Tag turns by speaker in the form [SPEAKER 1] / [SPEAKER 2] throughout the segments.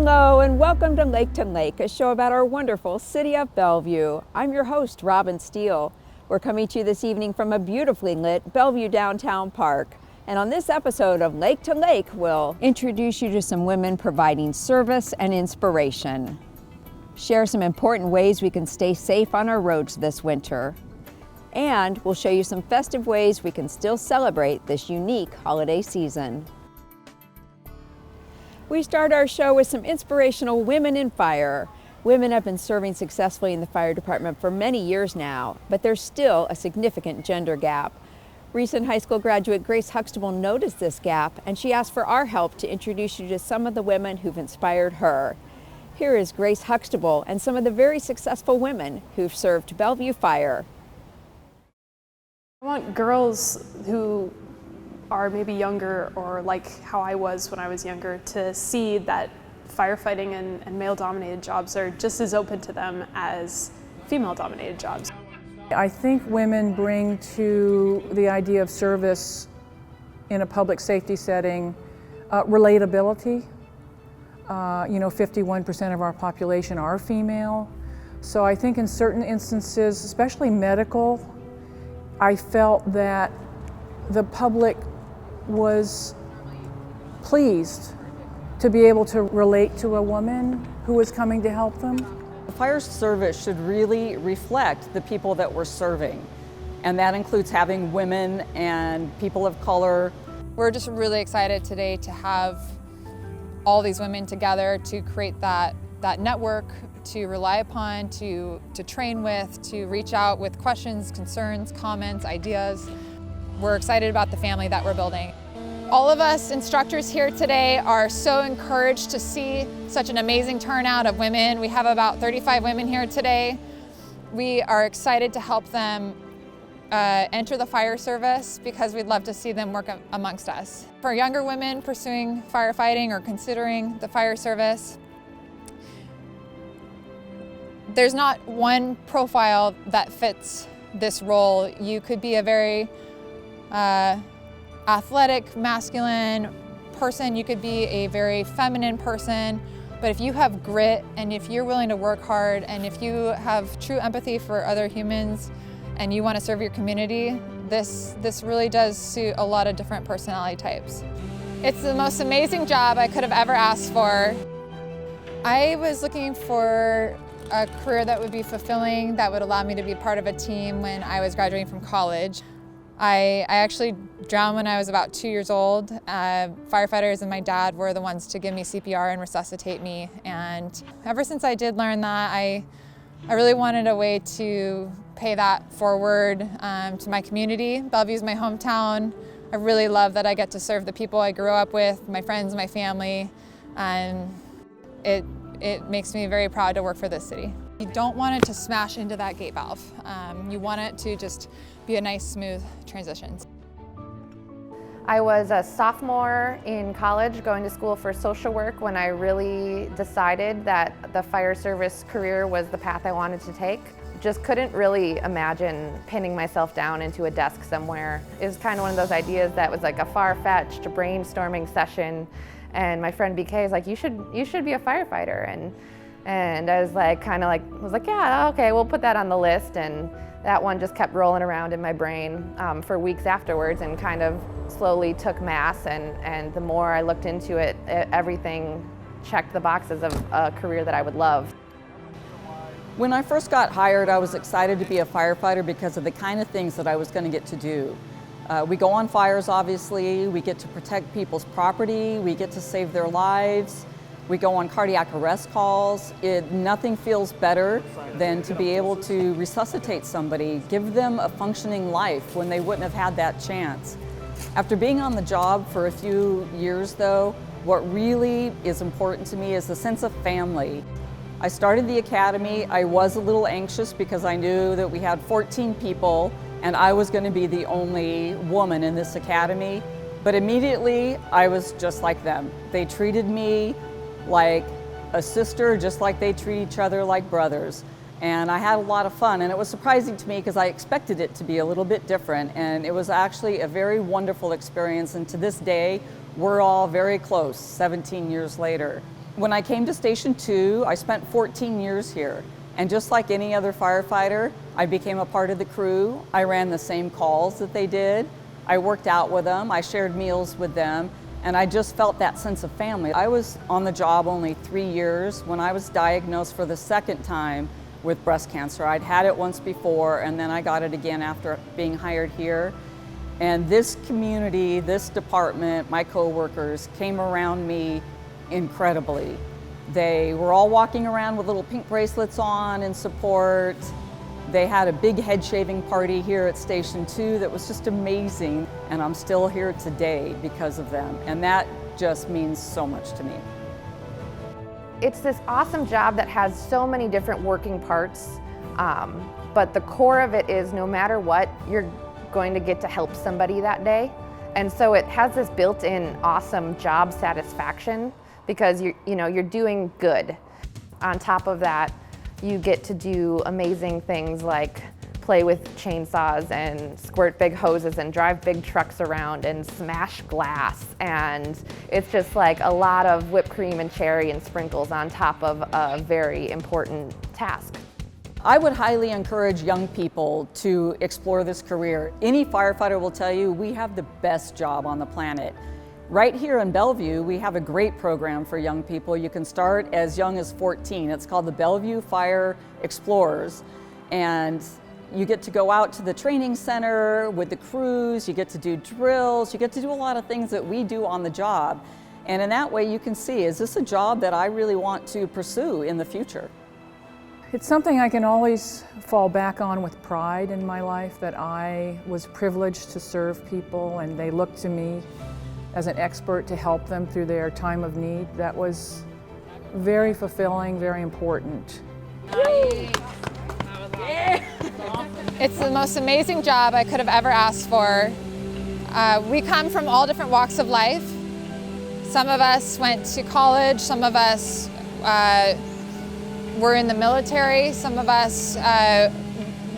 [SPEAKER 1] Hello and welcome to Lake, a show about our wonderful city of Bellevue. I'm your host, Robin Steele. We're coming to you this evening from a beautifully lit Bellevue Downtown Park. And on this episode of Lake, we'll introduce you to some women providing service and inspiration. Share some important ways we can stay safe on our roads this winter. And we'll show you some festive ways we can still celebrate this unique holiday season. We start our show with some inspirational women in fire. Women have been serving successfully in the fire department for many years now, but there's still a significant gender gap. Recent high school graduate Grace Huxtable noticed this gap, and she asked for our help to introduce you to some of the women who've inspired her. Here is Grace Huxtable and some of the very successful women who've served Bellevue Fire.
[SPEAKER 2] I want girls who are maybe younger or like how I was when I was younger to see that firefighting and male-dominated jobs are just as open to them as female-dominated jobs.
[SPEAKER 3] I think women bring to the idea of service in a public safety setting relatability. 51% of our population are female. So I think in certain instances, especially medical, I felt that the public was pleased to be able to relate to a woman who was coming to help them.
[SPEAKER 4] The fire service should really reflect the people that we're serving, and that includes having women and people of color.
[SPEAKER 5] We're just really excited today to have all these women together to create that network to rely upon, to train with, to reach out with questions, concerns, comments, ideas. We're excited about the family that we're building. All of us instructors here today are so encouraged to see such an amazing turnout of women. We have about 35 women here today. We are excited to help them enter the fire service because we'd love to see them work amongst us. For younger women pursuing firefighting or considering the fire service, there's not one profile that fits this role. You could be a very athletic, masculine person. You could be a very feminine person. But if you have grit and if you're willing to work hard and if you have true empathy for other humans and you want to serve your community, this really does suit a lot of different personality types. It's the most amazing job I could have ever asked for. I was looking for a career that would be fulfilling, that would allow me to be part of a team when I was graduating from college. I actually drowned when I was about 2 years old. Firefighters and my dad were the ones to give me CPR and resuscitate me. And ever since I did learn that, I really wanted a way to pay that forward to my community. Bellevue's my hometown. I really love that I get to serve the people I grew up with, my friends, my family, and it makes me very proud to work for this city. You don't want it to smash into that gate valve. You want it to just be a nice, smooth transition.
[SPEAKER 6] I was a sophomore in college going to school for social work when I really decided that the fire service career was the path I wanted to take. Just couldn't really imagine pinning myself down into a desk somewhere. It was kind of one of those ideas that was like a far-fetched brainstorming session, and my friend BK was like, you should be a firefighter, and I was like, yeah, okay, we'll put that on the list, and that one just kept rolling around in my brain for weeks afterwards and kind of slowly took mass, and the more I looked into it, everything checked the boxes of a career that I would love.
[SPEAKER 4] When I first got hired, I was excited to be a firefighter because of the kind of things that I was going to get to do. We go on fires, obviously, we get to protect people's property, we get to save their lives. We go on cardiac arrest calls. Nothing feels better than to be able to resuscitate somebody, give them a functioning life when they wouldn't have had that chance. After being on the job for a few years though, what really is important to me is the sense of family. I started the academy. I was a little anxious because I knew that we had 14 people and I was going to be the only woman in this academy. But immediately I was just like them. They treated me like a sister, just like they treat each other like brothers. And I had a lot of fun, and it was surprising to me because I expected it to be a little bit different, and it was actually a very wonderful experience, and to this day, we're all very close 17 years later. When I came to Station 2, I spent 14 years here. And just like any other firefighter, I became a part of the crew. I ran the same calls that they did. I worked out with them. I shared meals with them. And I just felt that sense of family. I was on the job only 3 years when I was diagnosed for the second time with breast cancer. I'd had it once before, and then I got it again after being hired here. And this community, this department, my coworkers came around me incredibly. They were all walking around with little pink bracelets on in support. They had a big head shaving party here at Station 2 that was just amazing. And I'm still here today because of them. And that just means so much to me.
[SPEAKER 6] It's this awesome job that has so many different working parts, but the core of it is no matter what, you're going to get to help somebody that day. And so it has this built-in awesome job satisfaction because you're doing good. On top of that, you get to do amazing things like play with chainsaws and squirt big hoses and drive big trucks around and smash glass. And it's just like a lot of whipped cream and cherry and sprinkles on top of a very important task.
[SPEAKER 4] I would highly encourage young people to explore this career. Any firefighter will tell you we have the best job on the planet. Right here in Bellevue, we have a great program for young people. You can start as young as 14. It's called the Bellevue Fire Explorers. And you get to go out to the training center with the crews, you get to do drills, you get to do a lot of things that we do on the job. And in that way you can see, is this a job that I really want to pursue in the future?
[SPEAKER 3] It's something I can always fall back on with pride in my life, that I was privileged to serve people and they looked to me as an expert to help them through their time of need. That was very fulfilling, very important.
[SPEAKER 5] It's the most amazing job I could have ever asked for. We come from all different walks of life. Some of us went to college, some of us were in the military, some of us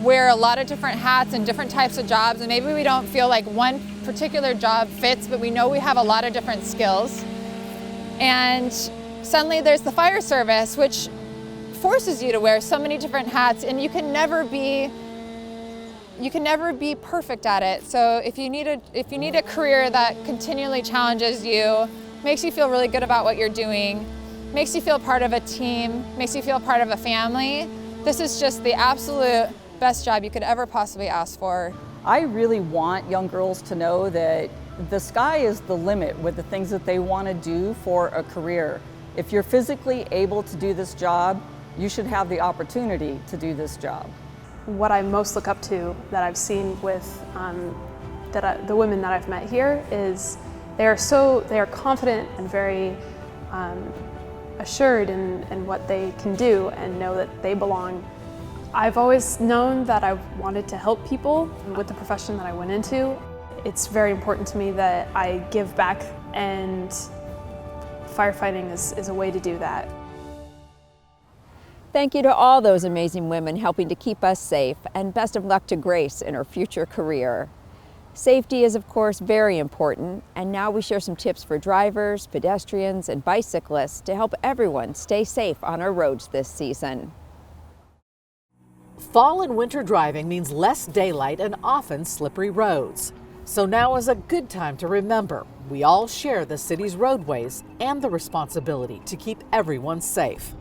[SPEAKER 5] wear a lot of different hats and different types of jobs, and maybe we don't feel like one particular job fits, but we know we have a lot of different skills. And suddenly there's the fire service, which forces you to wear so many different hats, and you can never be perfect at it. So if you need a career that continually challenges you, makes you feel really good about what you're doing, makes you feel part of a team, makes you feel part of a family, this is just the absolute best job you could ever possibly ask for.
[SPEAKER 4] I really want young girls to know that the sky is the limit with the things that they want to do for a career. If you're physically able to do this job, you should have the opportunity to do this job.
[SPEAKER 2] What I most look up to that I've seen with the women that I've met here is they are confident and very assured in what they can do and know that they belong. I've always known that I wanted to help people with the profession that I went into. It's very important to me that I give back, and firefighting is a way to do that.
[SPEAKER 1] Thank you to all those amazing women helping to keep us safe, and best of luck to Grace in her future career. Safety is, of course, very important, and now we share some tips for drivers, pedestrians, and bicyclists to help everyone stay safe on our roads this season.
[SPEAKER 7] Fall and winter driving means less daylight and often slippery roads. So now is a good time to remember we all share the city's roadways and the responsibility to keep everyone safe.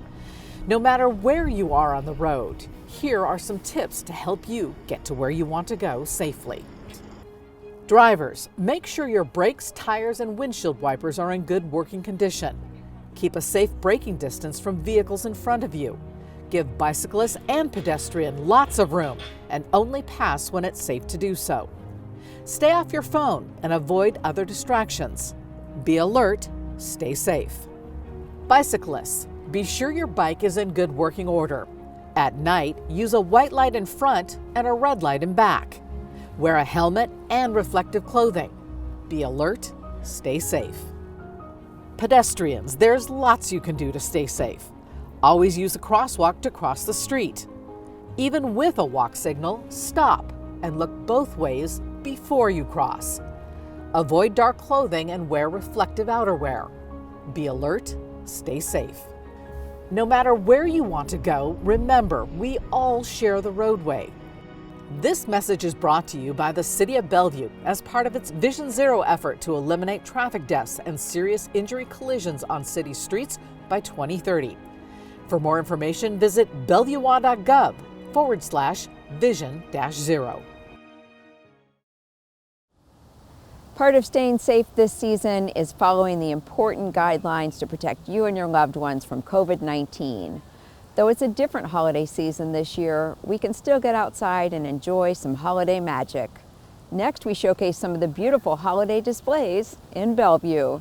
[SPEAKER 7] No matter where you are on the road, here are some tips to help you get to where you want to go safely. Drivers, make sure your brakes, tires, and windshield wipers are in good working condition. Keep a safe braking distance from vehicles in front of you. Give bicyclists and pedestrians lots of room and only pass when it's safe to do so. Stay off your phone and avoid other distractions. Be alert, stay safe. Bicyclists, be sure your bike is in good working order. At night, use a white light in front and a red light in back. Wear a helmet and reflective clothing. Be alert, stay safe. Pedestrians, there's lots you can do to stay safe. Always use a crosswalk to cross the street. Even with a walk signal, stop and look both ways before you cross. Avoid dark clothing and wear reflective outerwear. Be alert, stay safe. No matter where you want to go, remember, we all share the roadway. This message is brought to you by the City of Bellevue as part of its Vision Zero effort to eliminate traffic deaths and serious injury collisions on city streets by 2030. For more information, visit bellevue.gov/vision-0.
[SPEAKER 1] Part of staying safe this season is following the important guidelines to protect you and your loved ones from COVID-19. Though it's a different holiday season this year, we can still get outside and enjoy some holiday magic. Next, we showcase some of the beautiful holiday displays in Bellevue.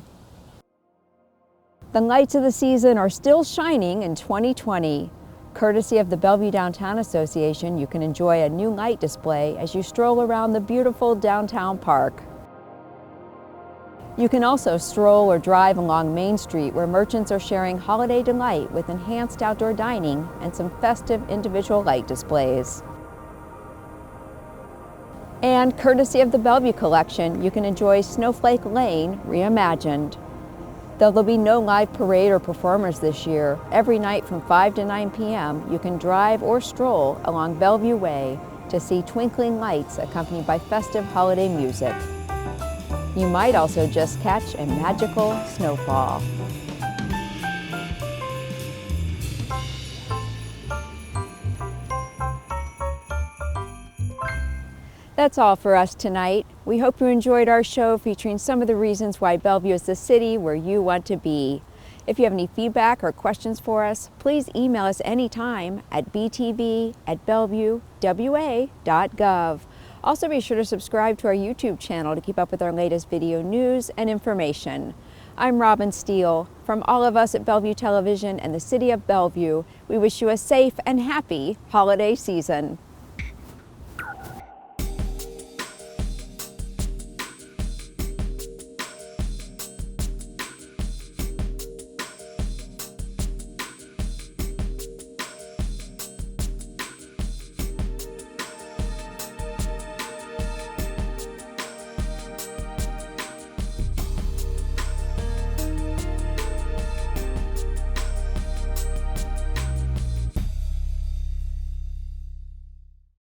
[SPEAKER 1] The lights of the season are still shining in 2020. Courtesy of the Bellevue Downtown Association, you can enjoy a new light display as you stroll around the beautiful downtown park. You can also stroll or drive along Main Street, where merchants are sharing holiday delight with enhanced outdoor dining and some festive individual light displays. And courtesy of the Bellevue Collection, you can enjoy Snowflake Lane reimagined. Though there'll be no live parade or performers this year, every night from 5 to 9 p.m. you can drive or stroll along Bellevue Way to see twinkling lights accompanied by festive holiday music. You might also just catch a magical snowfall. That's all for us tonight. We hope you enjoyed our show featuring some of the reasons why Bellevue is the city where you want to be. If you have any feedback or questions for us, please email us anytime at btb@bellevuewa.gov. Also, be sure to subscribe to our YouTube channel to keep up with our latest video news and information. I'm Robin Steele. From all of us at Bellevue Television and the City of Bellevue, we wish you a safe and happy holiday season.